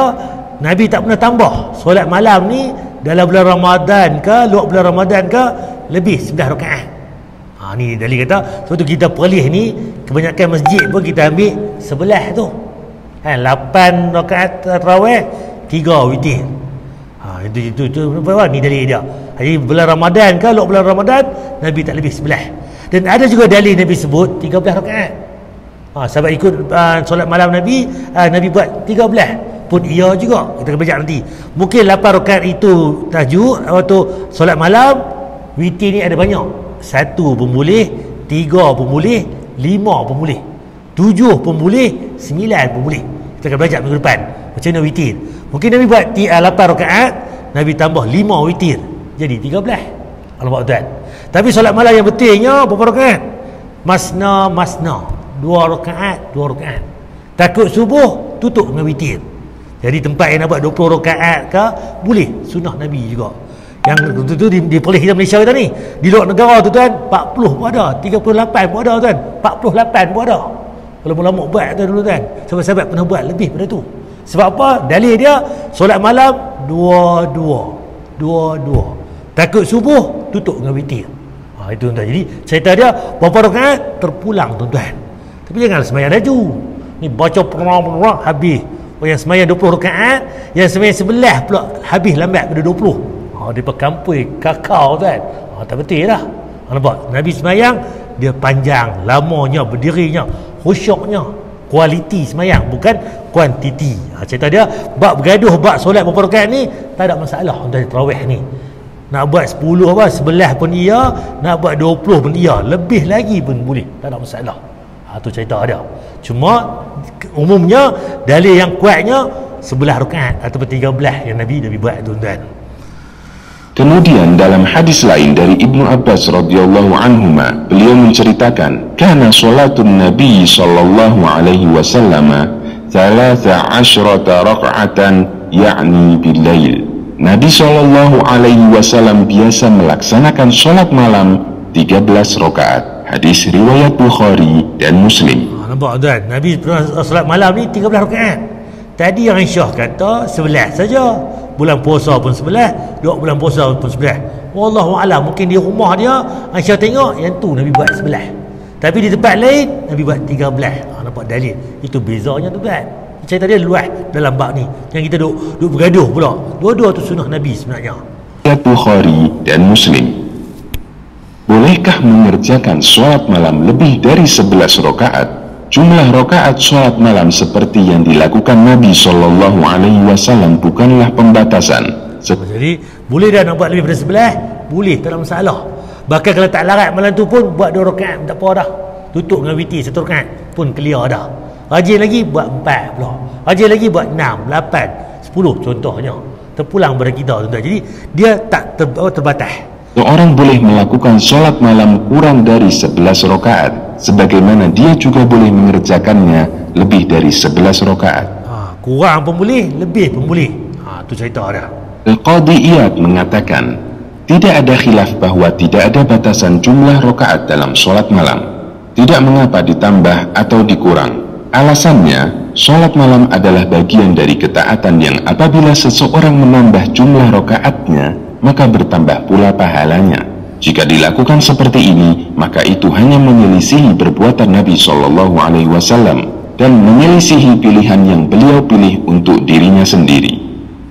Nabi tak pernah tambah solat malam ni dalam bulan Ramadan ke, luar bulan Ramadan ke, lebih 11 rakaat. Ni dalil kata. Sebab tu kita perlih ni, kebanyakan masjid pun kita ambil sebelah tu, 8 rakaat tarawih, 3 witir. Itu ni dalil dia. Jadi bulan Ramadan ke, luar bulan Ramadan, Nabi tak lebih sebelah. Dan ada juga dalil Nabi sebut 13 rakaat. Sahabat ikut solat malam Nabi, Nabi buat 13 pun iya juga. Kita akan baca nanti. Mungkin 8 rakaat itu tahajud waktu solat malam. Witir ni ada banyak. 1 pun boleh, 3 pun boleh, 5 pun boleh, 7 pun boleh, 9 pun boleh. Kita akan belajar minggu depan macam mana witir. Mungkin Nabi buat 8 rakaat, Nabi tambah 5 witir, jadi 13. Alamak, tuan. Tapi solat malam yang betulnya berapa rakaat? Masna 2 rakaat. Takut subuh, tutup dengan witir. Jadi tempat yang nak buat 20 rakaat ke, boleh. Sunnah Nabi juga. Yang tu di perlis kita Malaysia kita ni. Di luar negara tu, tuan, 40 pun ada, 38 pun ada, tuan. 48 pun ada. Lama-lama buat tu dulu, tuan. Sahabat-sahabat pernah buat lebih pada tu. Sebab apa? Dalil dia solat malam 2-2. Takut subuh, tutup dengan witir. Itu, tuan. Jadi cerita dia berapa rakaat terpulang, tuan-tuan. Tapi jangan sembahyang laju. Ni baca perang habis. Yang sembahyang 20 rakaat, yang sembahyang sebelah pula habis lambat pada 20. Dia perkampui kakao, tuan. Tak betul dah. Nampak? Nabi sembahyang dia panjang, lamanya, berdirinya, khusyuknya, kualiti sembahyang, bukan kuantiti. Cerita dia bab bergaduh bab solat berapa rakaat ni tak ada masalah untuk tarawih ni. Nak buat 10 apa, 11 pun iya, nak buat 20 pun iya, lebih lagi pun boleh, tak ada masalah. Itu cerita dia. Cuma umumnya dalil yang kuatnya 11 rakaat ataupun 13 yang Nabi buat, tuan-tuan. Kemudian dalam hadis lain dari Ibnu Abbas radhiyallahu anhuma, beliau menceritakan, "Kana salatun Nabi sallallahu alaihi wasallam 13 raka'atan ya'ni bil-lail." Nabi sallallahu alaihi wasallam biasa melaksanakan salat malam 13 rakaat. Hadis riwayat Bukhari dan Muslim. Nampak, tuan? Nabi pernah salat malam ni 13 rakaat. Tadi yang Aisyah kata 11 saja. Bulan puasa pun 11, 2 bulan puasa pun 11. Wallahu a'lam, mungkin di rumah dia Aisyah tengok yang tu Nabi buat 11. Tapi di tempat lain Nabi buat 13. Nampak dalil. Itu bezanya, tuan. Cerita dia luas dalam bab ni. Yang kita duk bergaduh pula. Dua-dua tu sunnah Nabi sebenarnya. Bukhari dan Muslim. Bolehkah mengerjakan sholat malam lebih dari 11 rakaat? Jumlah rakaat sholat malam seperti yang dilakukan Nabi Shallallahu Alaihi Wasallam bukanlah pembatasan. Jadi boleh dah nak buat lebih daripada 11, boleh, tak ada masalah. Bahkan kalau tak larat malam tu pun buat 2 rakaat tak apa dah. Tutup dengan witir 1 rakaat pun clear dah. Rajin lagi buat 4 pula. Rajin lagi buat 6, 8, 10 contohnya. Terpulang pada kita, tuan-tuan. Jadi dia tak terbatas. Seorang boleh melakukan sholat malam kurang dari 11 rakaat, sebagaimana dia juga boleh mengerjakannya lebih dari 11 rakaat. Kurang pun boleh, lebih pun boleh. Itu cerita dia. Al-Qadhi Iyad mengatakan, tidak ada khilaf bahwa tidak ada batasan jumlah rakaat dalam sholat malam. Tidak mengapa ditambah atau dikurang. Alasannya, sholat malam adalah bagian dari ketaatan yang apabila seseorang menambah jumlah rakaatnya, maka bertambah pula pahalanya. Jika dilakukan seperti ini, maka itu hanya menyelisihi perbuatan Nabi Shallallahu Alaihi Wasallam dan menyelisihi pilihan yang beliau pilih untuk dirinya sendiri.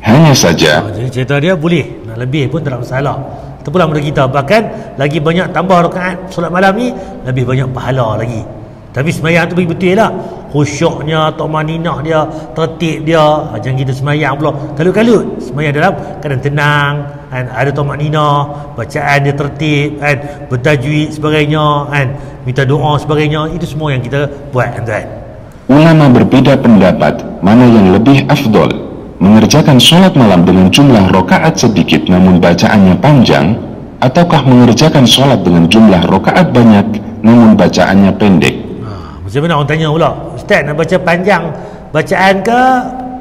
Hanya saja, jadi cerita dia boleh nak lebih pun tak ada masalah. terpulang pada kita. Bahkan lagi banyak tambah rakaat solat malam ni, lebih banyak pahala lagi. Tapi sembahyang tu betul lah, khusyuknya, tumaninah dia, tertib dia. Jangan kita sembahyang pula kalut-kalut. Sembahyang dalam keadaan tenang, kan? Ada tumaninah, bacaan dia tertib, kan? Bertajwid sebagainya, kan? Minta doa sebagainya. Itu semua yang kita buat, tuan. Ulama berbeda pendapat mana yang lebih afdol, mengerjakan sholat malam dengan jumlah rakaat sedikit namun bacaannya panjang, ataukah mengerjakan sholat dengan jumlah rakaat banyak namun bacaannya pendek. Macam mana orang tanya pula, Ustaz nak baca panjang bacaan ke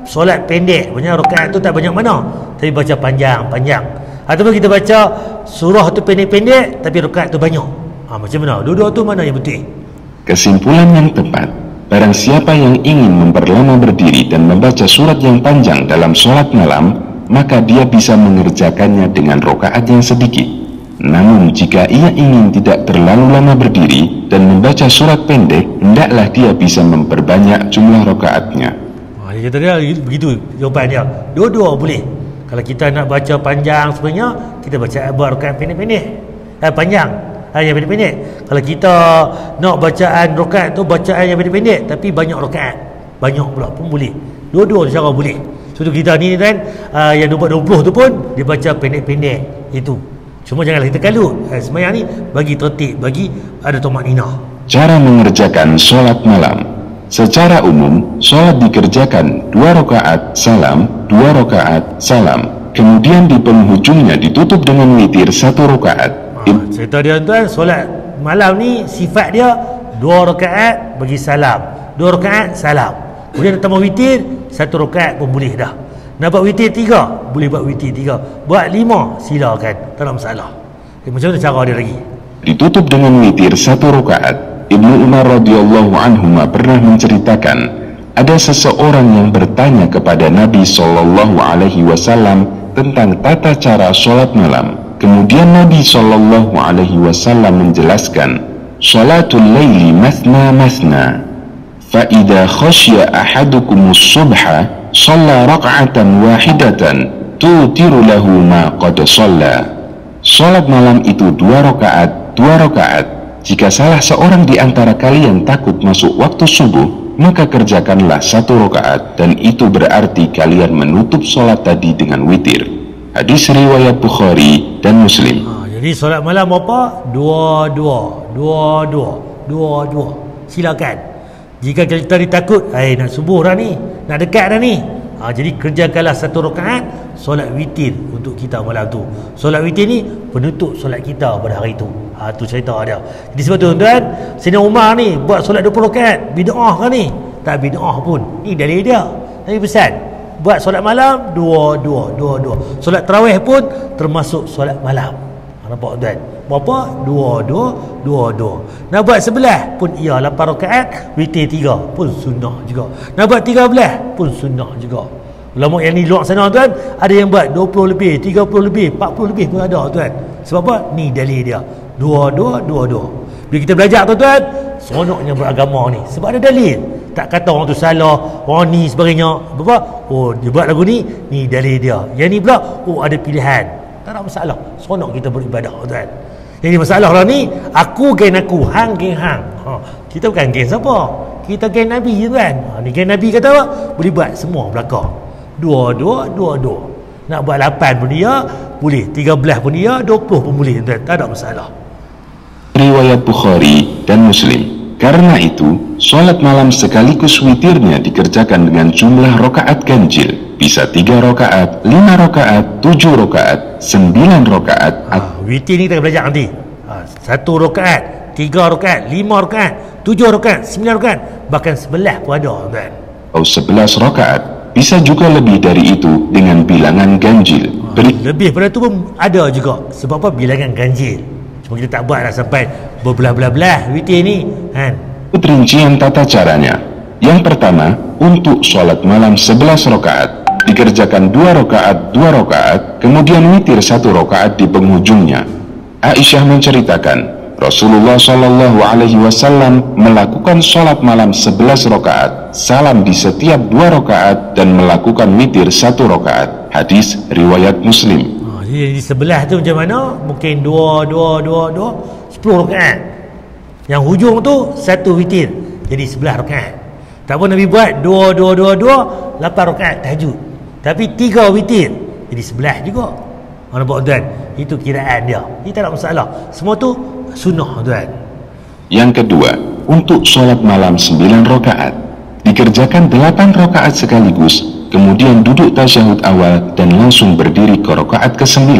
solat pendek? Banyak rakaat tu tak banyak mana, tapi baca panjang. Ataupun kita baca surah tu pendek-pendek tapi rakaat tu banyak. Macam mana? Dua-dua tu mana yang betul? Kesimpulan yang tepat, barang siapa yang ingin memperlama berdiri dan membaca surat yang panjang dalam sholat malam, maka dia bisa mengerjakannya dengan rakaat yang sedikit. Namun jika ia ingin tidak terlalu lama berdiri dan membaca surat pendek, hendaklah dia bisa memperbanyak jumlah rakaatnya. Dia kata dia begitu jawapan dia. Dua-dua boleh. Kalau kita nak baca panjang sebenarnya, kita baca rakaat pendek-pendek, panjang, yang pendek-pendek. Kalau kita nak bacaan rakaat tu bacaan yang pendek-pendek tapi banyak rakaat, banyak pula pun boleh. Dua-dua cara boleh. Sebab kita ni kan, yang 20 tu pun dia baca pendek-pendek itu. Cuma janganlah kita kalut. Sembahyang ni bagi tertib, bagi ada tumaninah. Cara mengerjakan sholat malam. Secara umum, sholat dikerjakan 2 rakaat salam, 2 rakaat salam. Kemudian di penghujungnya ditutup dengan witir 1 rakaat. Cerita dia tuan, solat malam ni sifat dia 2 rakaat bagi salam, 2 rakaat salam. Kemudian tambah witir 1 rakaat pun boleh dah. Nak buat witir 3, boleh buat witir 3. Buat 5, silakan, tak ada masalah. Macam mana cara dia lagi? Ditutup dengan witir 1 rakaat. Ibnu Umar radhiyallahu anhuma pernah menceritakan, ada seseorang yang bertanya kepada Nabi sallallahu alaihi wasallam tentang tata cara sholat malam. Kemudian Nabi sallallahu alaihi wasallam menjelaskan, "Shalatul laili mathna mathna. Fa idza khasya ahadukumus subha shalla raka'atan wahidatan tutiru lahu ma qad shalla." Salat malam itu 2 rakaat, 2 rakaat. Jika salah seorang di antara kalian takut masuk waktu subuh, maka kerjakanlah 1 rakaat, dan itu berarti kalian menutup salat tadi dengan witir. Hadis riwayat Bukhari dan Muslim. Jadi salat malam apa? 2-2. Silakan. Jika kita ditakut, nak subuh dah ni, nak dekat dah ni, jadi kerjakanlah 1 rakaat solat witir untuk kita malam tu. Solat witir ni penutup solat kita pada hari tu. Tu cerita dia. Jadi sebab tu tuan, Sayyidina Umar ni buat solat 20 rakaat, bid'ah kan ni? Tak bid'ah pun. Ni dalil dia. Tapi pesan, buat solat malam 2-2. Solat tarawih pun termasuk solat malam. Nampak tuan? Berapa? 2-2. Nak buat 11 pun ia 8 rakaat, witir 3 pun sunnah juga. Nak buat 13 pun sunnah juga. Ulama yang ni luar sana tuan, ada yang buat 20 lebih, 30 lebih, 40 lebih pun ada tuan. Sebab apa? Ni dalil dia. 2-2. Bila kita belajar tuan, seronoknya beragama ni. Sebab ada dalil. Tak kata orang tu salah, orang ni sebagainya. Apa? Dia buat lagu ni, ni dalil dia. Yang ni pula, ada pilihan. Tak ada masalah. Seronok kita beribadah tuan. Jadi masalah lah ni, aku geng aku, hang geng hang. Kita bukan geng siapa? Kita geng Nabi je kan. Ni geng Nabi kata apa? Boleh buat semua belakang. 2-2. Nak buat 8 pun dia boleh, 13 pun dia, 20 pun boleh tuan. Tak ada masalah. Riwayat Bukhari dan Muslim. Karena itu, sholat malam sekaligus witirnya dikerjakan dengan jumlah rakaat ganjil. Bisa 3 rakaat, 5 rakaat, 7 rakaat, 9 rakaat. Witir ni kita belajar nanti. 1 rakaat, 3 rakaat, 5 rakaat, 7 rakaat, 9 rakaat, bahkan 11 pun ada tuan. Atau 11 rakaat. Bisa juga lebih dari itu dengan bilangan ganjil. Lebih pada tu pun ada juga. Sebab apa? Bilangan ganjil. Cuma kita tak buat lah sampai berbelah-belah witir ni kan. Rincian tata caranya. Yang pertama, untuk sholat malam 11 rakaat dikerjakan 2 rakaat, 2 rakaat, kemudian witir 1 rakaat di penghujungnya. Aisyah menceritakan, Rasulullah Shallallahu Alaihi Wasallam melakukan sholat malam 11 rakaat, salam di setiap 2 rakaat, dan melakukan witir 1 rakaat. Hadis riwayat Muslim. Jadi sebelah tu macam mana? Mungkin 10 rakaat. Yang hujung tu 1 witir, jadi 11 rakaat. Tak pun Nabi buat 8 rakaat tahajud, tapi 3 witir, jadi 11 juga. Nampak tuan? Itu kiraan dia. Ini tak ada masalah. Semua tu sunnah tuan. Yang kedua, untuk solat malam 9 rakaat, dikerjakan 8 rakaat sekaligus, kemudian duduk tasyahud awal dan langsung berdiri ke rakaat ke-9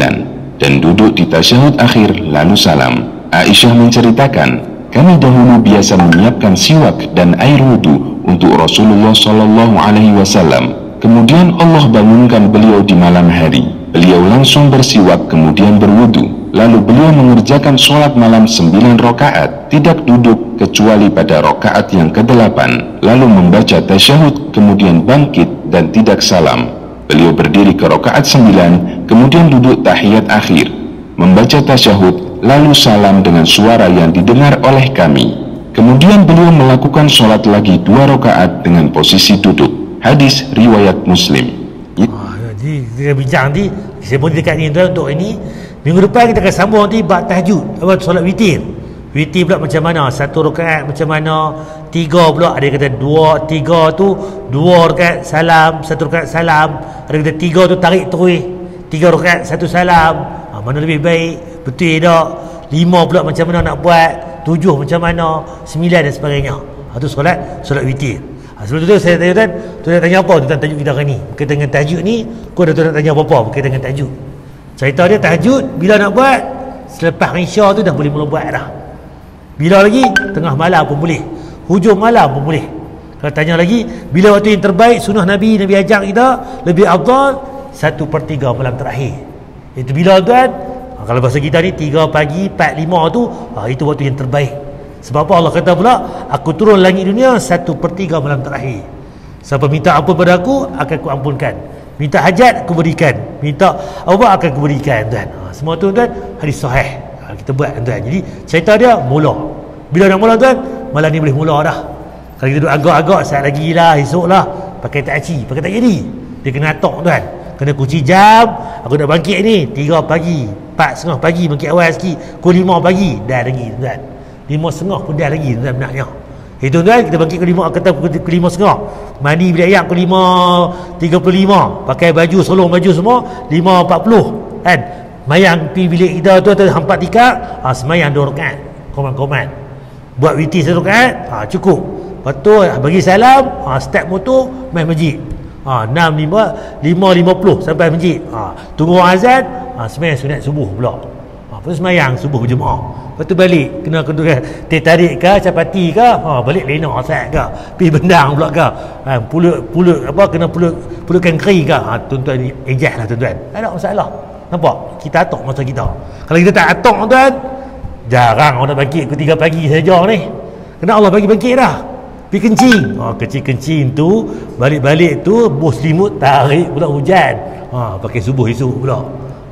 dan duduk di tasyahud akhir lalu salam. Aisyah menceritakan, kami dahulu biasa menyiapkan siwak dan air wudu untuk Rasulullah Shallallahu Alaihi Wasallam. Kemudian Allah bangunkan beliau di malam hari. Beliau langsung bersiwak kemudian berwudu. Lalu beliau mengerjakan sholat malam 9 rakaat, tidak duduk kecuali pada rakaat yang ke-8, lalu membaca tasyahud, kemudian bangkit dan tidak salam. Beliau berdiri ke rakaat 9, kemudian duduk tahiyat akhir, membaca tasyahud, lalu salam dengan suara yang didengar oleh kami. Kemudian beliau melakukan sholat lagi 2 rakaat dengan posisi duduk. Hadis riwayat Muslim. Jadi kita bincang nanti, saya pun dekat ni tuan untuk ini. Minggu depan kita akan sambung nanti bab tahajud, solat witir. Witir pula macam mana? 1 rakaat macam mana? 3 pula, ada yang kata 3 tu 2 rakaat salam, 1 rakaat salam. Ada yang kata 3 tu tarik terus, 3 rakaat 1 salam. Mana lebih baik? Betul tak? 5 pula macam mana nak buat? 7 macam mana? 9 dan sebagainya. Itu solat witir. Sebelum tu saya tanya tuan nak tanya apa tentang tajuk kita hari ni? Berkaitan dengan tajuk ni, kau dah nak tanya apa-apa berkaitan dengan tajuk. Cerita dia tahajud bila nak buat? Selepas Isya tu dah boleh mula buat dah. Bila lagi? Tengah malam pun boleh, hujung malam pun boleh. Kalau tanya lagi, bila waktu yang terbaik sunnah Nabi ajak kita lebih afdal 1/3 malam terakhir. Itu bila tuan? Kalau bahasa kita ni 3 pagi 4, 5 tu, itu waktu yang terbaik. Sebab apa Allah kata pula, aku turun langit dunia 1/3 malam terakhir. Siapa minta ampun pada aku, akan aku ampunkan. Minta hajat, aku berikan. Minta apa, akan aku berikan tuan. Semua tu tuan hadis sahih. Kita buat tuan. Jadi cerita dia mula. Bila nak mula tuan? Malam ni boleh mula dah. Kalau kita duduk agak-agak saat lagi lah, esok lah, pakai taksi, pakai tak jadi. Dia kena atok tuan. Kena kunci jam. Aku nak bangkit ni 3 pagi, 4:30 pagi, bangkit awal sikit. Pukul 5 pagi dah lagi tuan. 5:30 pun dah lagi tuan benarnya. Itu tuan, kita bangkit pukul 5, kata pukul 5:30. Mandi bilik ayak pukul 5:35. Pakai baju, solong baju semua 5:40 kan. Mayang pergi bilik kita tu hampat tikar, semayang 2 rakaat. Koman-koman. Buat witir 1 rakaat, cukup. Lepas tu bagi salam, start motor main masjid. 5:50 sampai masjid. Tunggu azan, semayang sunat subuh pula. Lepas tu semayang subuh berjemaah. Lepas tu balik, kena teh tarik ke, capati ke, balik lena asal ke, pergi bendang pula ke, pulut apa, kena pulutkan keri ke. Tuan-tuan ni ejah lah tuan-tuan. Tak ada masalah. Nampak? Kita atok masa kita. Kalau kita tak atok tuan, jarang orang nak bangkit pukul 3 pagi saja ni. Kena Allah bagi bangkit dah. Pergi kencing. Kencing-kencing tu, balik-balik tu bos selimut tarik pula hujan. Pakai subuh esok pula.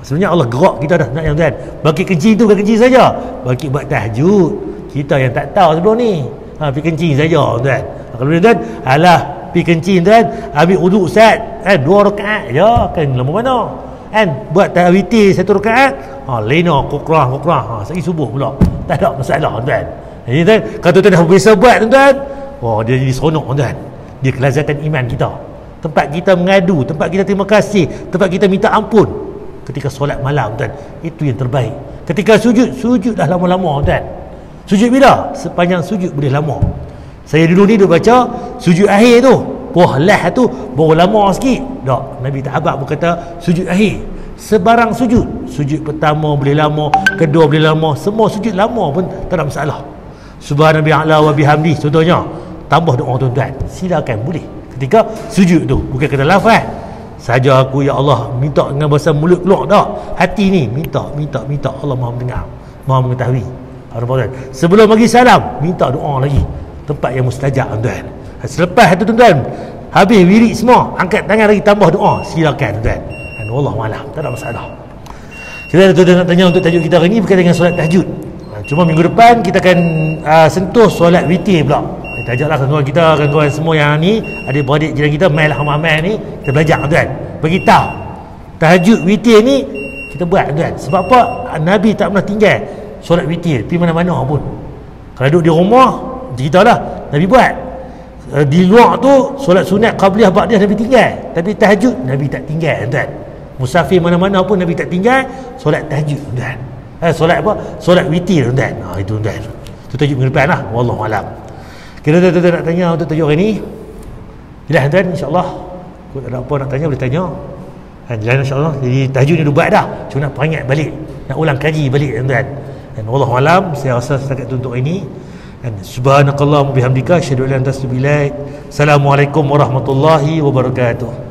Sebenarnya Allah gerak kita dah nak yang tuan. Bangkit kencing tu bukan kencing saja. Bangkit buat tahajud. Kita yang tak tahu sebelum ni. Pergi kencing saja tuan. Kalau tuan, alah pergi kencing tuan, habis wuduk Ustaz, 2 rakaat je, kan lama mana? Kan buat witir 1 rakaat, lena kukrah, sekali subuh pula. Tak ada masalah tuan. Jadi tuan, kalau tuan dah biasa buat tuan, dia jadi seronok tuan. Dia kelazatan iman kita. Tempat kita mengadu, tempat kita terima kasih, tempat kita minta ampun. Ketika solat malam tuan, itu yang terbaik. Ketika sujud dah lama-lama tuan. Sujud bila? Sepanjang sujud boleh lama. Saya dulu ni duk baca sujud akhir tu, lah tu baru lama sikit. Tak, Nabi tak habaq berkata sujud akhir. Sebarang sujud pertama boleh lama, kedua boleh lama, semua sujud lama pun tak ada masalah. Subhanallah wa bihamdi contohnya, tambah doa tuan-tuan, silakan boleh. Ketika sujud tu, bukan kata lafaz saja aku ya Allah, minta dengan bahasa mulut keluar tak, hati ni minta Allah Maha mendengar, Maha mengetahui. Sebelum bagi salam minta doa lagi, tempat yang mustajab tuan. Selepas tu tuan, habis wirid semua, angkat tangan lagi tambah doa, silakan tuan. Wallahu a'lam, tak ada masalah. Kita tuan nak tanya untuk tajuk kita hari ni berkaitan dengan solat tahajud. Cuma minggu depan kita akan sentuh solat witir pula. Kita ajaklah kawan-kawan semua yang ni, adik-beradik jiran kita, mai lah amal ni, kita belajar tuan. Bagi tahu tahajud witir ni kita buat tuan. Sebab apa? Nabi tak pernah tinggal solat witir pergi mana-mana pun. Kalau duduk di rumah, ceritalah Nabi buat. Di luar tu solat sunat qabliyah ba'diyah Nabi tinggal, tapi tahajud Nabi tak tinggal tuan. Musafir mana-mana pun Nabi tak tinggal solat tahajud tuan. Solat apa? Solat witir tuan. Itu tuan. Itu tajuk minggu depan lah. Wallahu alam. Kita tuan-tuan nak tanya untuk tajuk hari ni. Jelas tuan, insya-Allah. Kalau ada apa nak tanya boleh tanya. Jelas insya-Allah. Jadi tahajud ni dah buat dah. Cuma nak peringat balik, nak ulang kaji balik tuan. Dan wallahu alam, saya rasa setakat untuk ini. Dan subhanakallahumma bihamdika asyhadu an la ilaha illa anta astaghfiruka wa atubu ilaik. Assalamualaikum warahmatullahi wabarakatuh.